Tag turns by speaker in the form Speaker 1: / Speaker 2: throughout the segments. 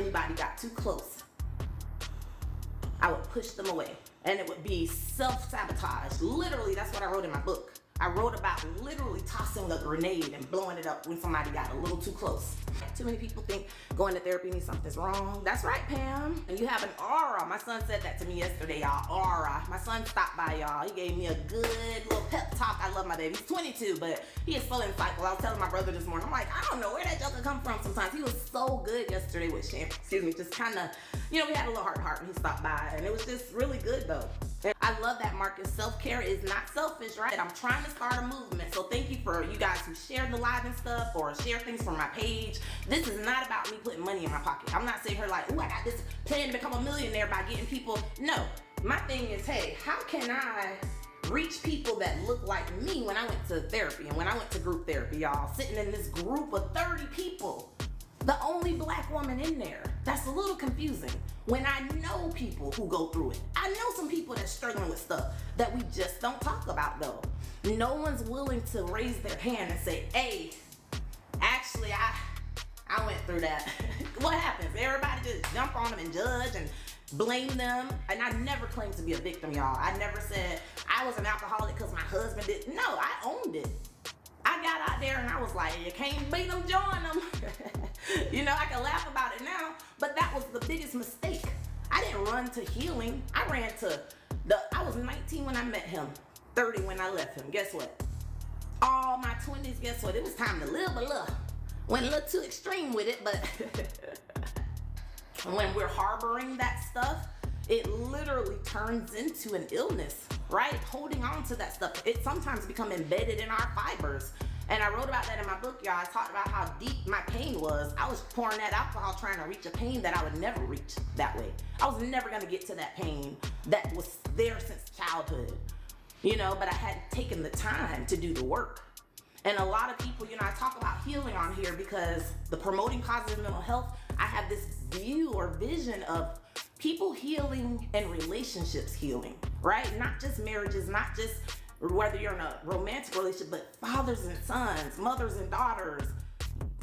Speaker 1: anybody got too close, I would push them away. And it would be self-sabotage. Literally, that's what I wrote in my book. I wrote about literally tossing a grenade and blowing it up when somebody got a little too close. Too many people think going to therapy means something's wrong. That's right, Pam. And you have an aura. My son said that to me yesterday, y'all. Aura. My son stopped by, y'all. He gave me a good little pep talk. I love my baby. He's 22, but he is so insightful. I was telling my brother this morning, I'm like, I don't know where that joker come from sometimes. He was so good yesterday with Sham. Excuse me, just kind of, you know, we had a little heart and he stopped by. And it was just really good, though. And I love that, Marcus. Self-care is not selfish, right? I'm trying to start a movement. So thank you for you guys who share the live and stuff or share things from my page. This is not about me putting money in my pocket. I'm not sitting here like, oh, I got this plan to become a millionaire by getting people. No, my thing is, hey, how can I reach people that look like me when I went to therapy and when I went to group therapy, y'all, sitting in this group of 30 people, the only black woman in there. That's a little confusing when I know people who go through it. I know some people that's struggling with stuff that we just don't talk about though. No one's willing to raise their hand and say, hey, actually, I went through that. What happens? Everybody just jump on them and judge and blame them. And I never claimed to be a victim, y'all. I never said I was an alcoholic because my husband did. No, I owned it. I got out there and I was like, you can't beat them, join them. You know, I can laugh about it now, but that was the biggest mistake. I didn't run to healing. I ran to I was 19 when I met him, 30 when I left him. Guess what? All my 20s, guess what? It was time to live a little. Went a little too extreme with it, but when we're harboring that stuff, it literally turns into an illness, right? Holding on to that stuff, it sometimes becomes embedded in our fibers. And I wrote about that in my book, y'all. I talked about how deep my pain was. I was pouring that alcohol trying to reach a pain that I would never reach that way. I was never gonna get to that pain that was there since childhood, you know, but I hadn't taken the time to do the work. And a lot of people, you know, I talk about healing on here because the promoting positive mental health, I have this view or vision of people healing and relationships healing, right? Not just marriages, not just whether you're in a romantic relationship, but fathers and sons, mothers and daughters,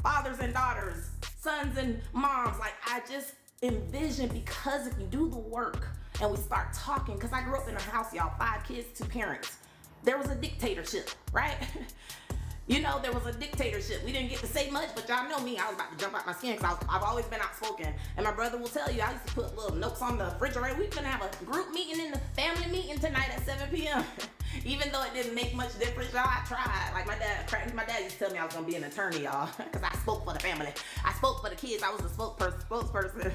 Speaker 1: fathers and daughters, sons and moms. Like, I just envision, because if you do the work and we start talking, because I grew up in a house, y'all, 5 kids, 2 parents. There was a dictatorship, right? You know, there was a dictatorship. We didn't get to say much, but y'all know me. I was about to jump out my skin because I've always been outspoken. And my brother will tell you, I used to put little notes on the refrigerator. We're going to have a group meeting in the family meeting tonight at 7 p.m. Even though it didn't make much difference, y'all, I tried. Like my dad used to tell me I was going to be an attorney, y'all, because I spoke for the family. I spoke for the kids. I was the spokesperson.